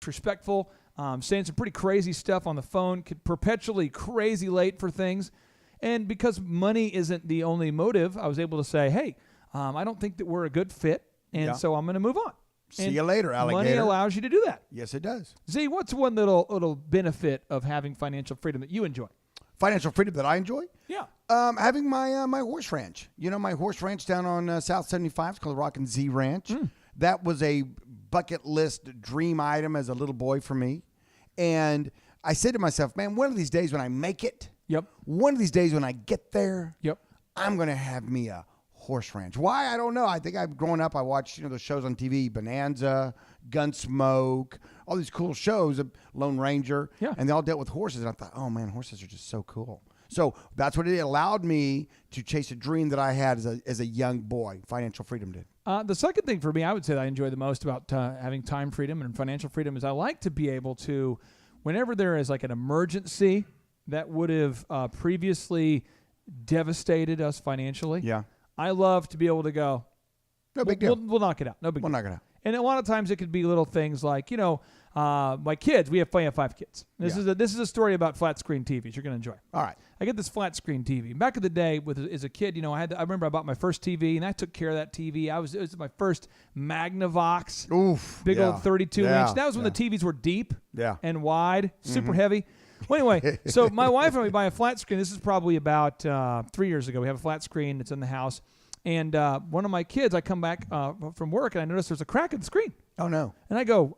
disrespectful, saying some pretty crazy stuff on the phone, perpetually crazy late for things. And because money isn't the only motive, I was able to say, hey, I don't think that we're a good fit, and so I'm going to move on. See you later, alligator. Money allows you to do that. Yes, it does. Z, what's one little benefit of having financial freedom that you enjoy? Financial freedom that I enjoy? Yeah. Having my horse ranch. You know, my horse ranch down on South 75. It's called the Rockin' Z Ranch. That was a bucket list dream item as a little boy for me. And I said to myself, man, one of these days when I make it, one of these days when I get there, I'm going to have me a horse ranch. Why? I don't know. I think I've grown up, I watched, those shows on TV, Bonanza, Gunsmoke, all these cool shows, Lone Ranger, and they all dealt with horses. And I thought, oh man, horses are just so cool. So that's what it allowed me to chase a dream that I had as a young boy. Financial freedom did. The second thing for me, I would say that I enjoy the most about having time freedom and financial freedom is I like to be able to, whenever there is like an emergency that would have previously devastated us financially, I love to be able to go, no big deal. We'll knock it out. No big deal. We'll knock it out. And a lot of times it could be little things like, my kids, we have 5 kids. This is a story about flat screen TVs you're going to enjoy. All right. I get this flat screen TV. Back in the day as a kid, I remember I bought my first TV and I took care of that TV. It was my first Magnavox. Oof. Big old 32 inch. That was when the TVs were deep and wide, super heavy. Well, anyway, so my wife and I buy a flat screen. This is probably about 3 years ago. We have a flat screen that's in the house. And one of my kids, I come back from work and I notice there's a crack in the screen. Oh, no. And I go,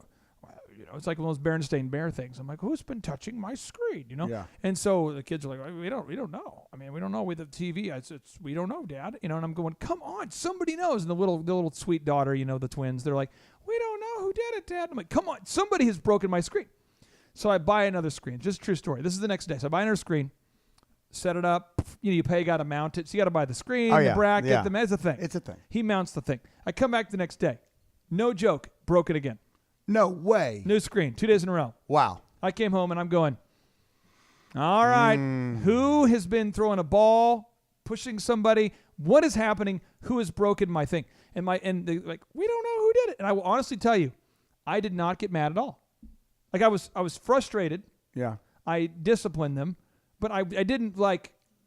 it's like one of those Berenstain Bear things. I'm like, who's been touching my screen? Yeah. And so the kids are like, we don't know. I mean, we don't know with the TV. We don't know, Dad. And I'm going, come on, somebody knows. And the little sweet daughter, the twins, they're like, we don't know who did it, Dad. I'm like, come on, somebody has broken my screen. So I buy another screen. Just a true story. This is the next day. So I buy another screen, set it up. You pay, got to mount it. So you got to buy the screen, the bracket, it's a thing. It's a thing. He mounts the thing. I come back the next day. No joke. Broke it again. No way. New screen. 2 days in a row. Wow. I came home and I'm going, all right, who has been throwing a ball, pushing somebody? What is happening? Who has broken my thing? And they're like, we don't know who did it. And I will honestly tell you, I did not get mad at all. Like I was frustrated. Yeah. I disciplined them, but I didn't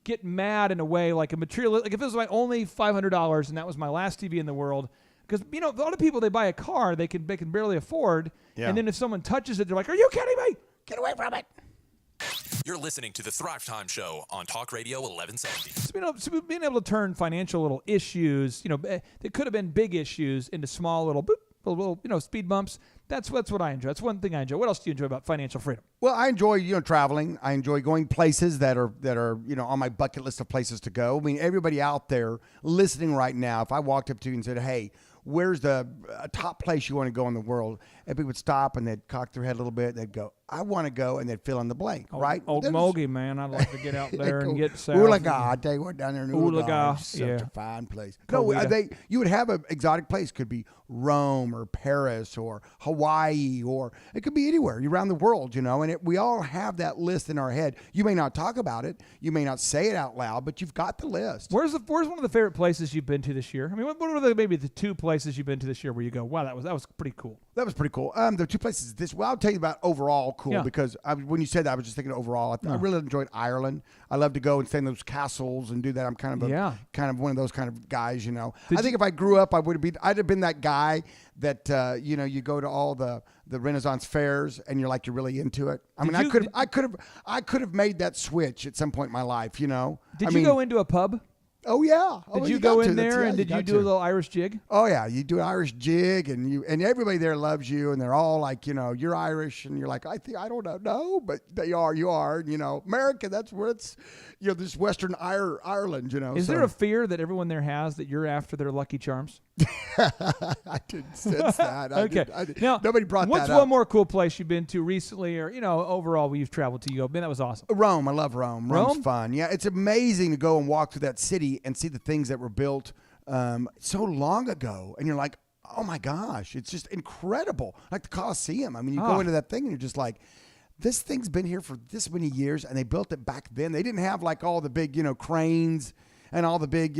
get mad in a way like a material. Like if it was my only $500 and that was my last TV in the world, because a lot of people, they buy a car they can barely afford, and then if someone touches it, they're like, "Are you kidding me? Get away from it!" You're listening to the Thrive Time Show on Talk Radio 1170. So being able to turn financial little issues, that could have been big issues, into small little speed bumps. That's what I enjoy. That's one thing I enjoy. What else do you enjoy about financial freedom? Well, I enjoy, traveling. I enjoy going places that are, on my bucket list of places to go. I mean, everybody out there listening right now, if I walked up to you and said, hey, where's the top place you want to go in the world? Everybody would stop and they'd cock their head a little bit. They'd go, I want to go, and they'd fill in the blank, right? Old Mogi, man. I'd like to get out there and get south. Oolaga. I tell you what, down there in Oolaga. Such a fine place. No, you would have an exotic place. Could be Rome or Paris or Hawaii, or it could be anywhere around the world, and we all have that list in our head. You may not talk about it. You may not say it out loud, but you've got the list. Where's one of the favorite places you've been to this year? I mean, what are maybe the 2 places you've been to this year where you go, wow, that was pretty cool? That was pretty cool. The 2 places I'll tell you about overall cool, because when you said that, I was just thinking overall. I really enjoyed Ireland. I love to go and stay in those castles and do that. I'm kind of one of those kind of guys, I think if I grew up, I'd have been that guy that you go to all the Renaissance fairs and you're really into it. I could have made that switch at some point in my life, Did you go into a pub? Oh yeah. Did you go in there and did you do a little Irish jig? Oh yeah, you do an Irish jig, and everybody there loves you, and they're all like, you're Irish, and you're like, I don't know, but they are. You are, America. That's where it's, this Western Ireland. Is there a fear that everyone there has that you're after their Lucky Charms? I didn't sense that. Okay. Now, nobody brought that up. What's one more cool place you've been to recently, or overall where you've traveled to? Man, that was awesome. Rome. I love Rome. Rome's fun. Yeah, it's amazing to go and walk through that city and see the things that were built so long ago, and you're like, oh my gosh, it's just incredible. Like the Colosseum. I mean, you go into that thing and you're just like, this thing's been here for this many years, and they built it back then. They didn't have all the big, cranes and all the big,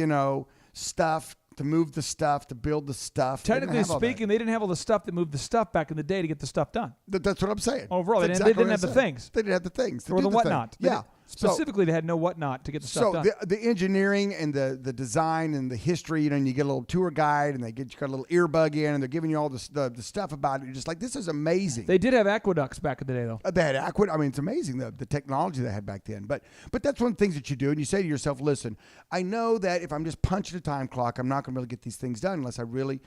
stuff to move the stuff, to build the stuff. Technically speaking, they didn't have all the stuff that moved the stuff back in the day to get the stuff done. That's what I'm saying. Overall, they didn't have the things. They didn't have the things. Or the whatnot. Yeah. Specifically, they had no whatnot to get the stuff done. So the engineering and the design and the history, and you get a little tour guide, and you got a little earbug in, and they're giving you all the stuff about it. You're just like, this is amazing. They did have aqueducts back in the day, though. They had aqueducts. I mean, it's amazing the technology they had back then. But that's one of the things that you do, and you say to yourself, listen, I know that if I'm just punching a time clock, I'm not going to be able to get these things done unless I really,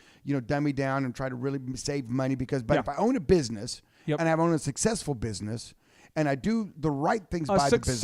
dummy down and try to really save money. But if I own a business and I own a successful business, and I do the right things by the business.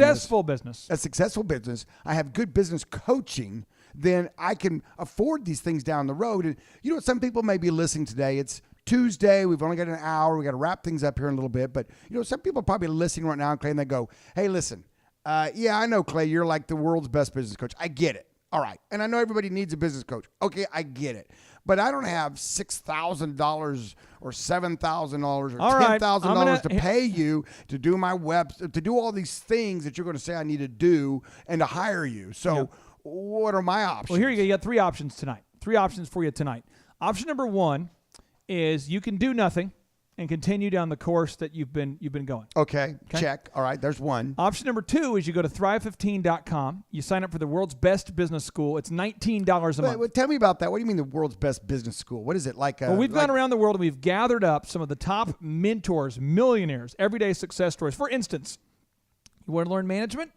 A successful business. I have good business coaching. Then I can afford these things down the road. And some people may be listening today. It's Tuesday. We've only got an hour. We got to wrap things up here in a little bit. But some people are probably listening right now, Clay, and they go, "Hey, listen. Yeah, I know, Clay. You're like the world's best business coach. I get it. All right. And I know everybody needs a business coach. Okay, I get it. But I don't have $6,000 or $7,000 or $10,000 to pay you to do my to do all these things that you're going to say I need to do and to hire you. So what are my options?" Well, here you go. You got 3 options tonight. 3 options for you tonight. Option number 1 is you can do nothing and continue down the course that you've been going. Okay, check. All right, there's one. Option number 2 is you go to thrive15.com. You sign up for the world's best business school. It's $19 a month. Wait, tell me about that. What do you mean the world's best business school? What is it like? Well, we've gone around the world and we've gathered up some of the top mentors, millionaires, everyday success stories. For instance, you want to learn management?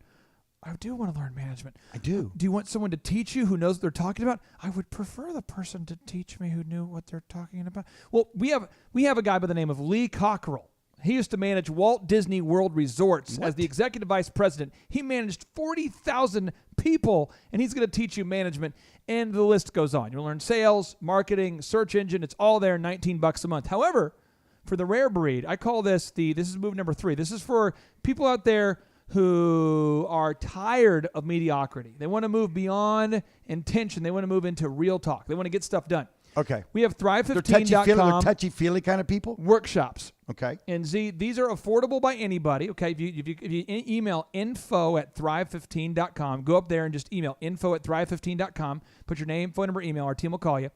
I do want to learn management. I do. Do you want someone to teach you who knows what they're talking about? I would prefer the person to teach me who knew what they're talking about. Well, we have a guy by the name of Lee Cockrell. He used to manage Walt Disney World Resorts as the executive vice president. He managed 40,000 people, and he's going to teach you management, and the list goes on. You'll learn sales, marketing, search engine. It's all there, $19 a month. However, for the rare breed, I call this this is move number 3. This is for people out there who are tired of mediocrity. They want to move beyond intention. They want to move into real talk. They want to get stuff done. Okay. We have thrive15.com. They're touchy-feely kind of people? Workshops. Okay. And these are affordable by anybody. Okay. If you email info@thrive15.com, go up there and just email info@thrive15.com. Put your name, phone number, email. Our team will call you.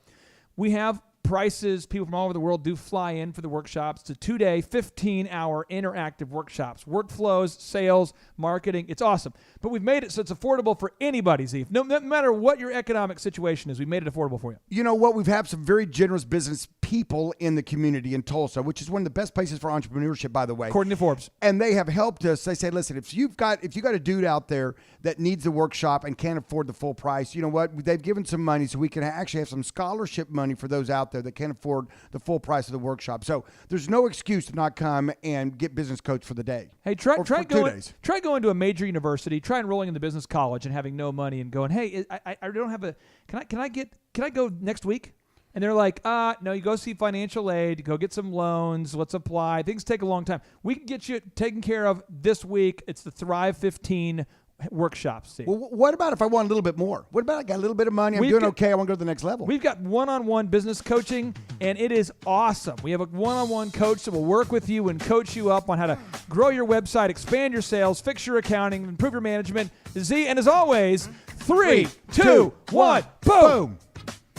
We have prices. People from all over the world do fly in for the workshops. It's a 2-day, 15-hour interactive workshops. Workflows, sales, marketing. It's awesome. But we've made it so it's affordable for anybody, Zeke. No matter what your economic situation is, we made it affordable for you. You know what? We've had some very generous business people in the community in Tulsa, which is one of the best places for entrepreneurship, by the way. According to Forbes. And they have helped us. They say, listen, if you got a dude out there that needs a workshop and can't afford the full price, you know what? They've given some money so we can actually have some scholarship money for those out there that can't afford the full price of the workshop. So there's no excuse to not come and get business coach for the day. Hey, try going to a major university, try enrolling in the business college and having no money and going, hey, I don't have can I go next week? And they're like, no, you go see financial aid, go get some loans, let's apply. Things take a long time. We can get you taken care of this week. It's the Thrive 15 workshops. Steve. Well, what about if I want a little bit more? What about I got a little bit of money? I'm doing okay. I want to go to the next level. We've got one-on-one business coaching, and it is awesome. We have a one-on-one coach that will work with you and coach you up on how to grow your website, expand your sales, fix your accounting, improve your management. Z, and as always, 3, 2, 1, boom.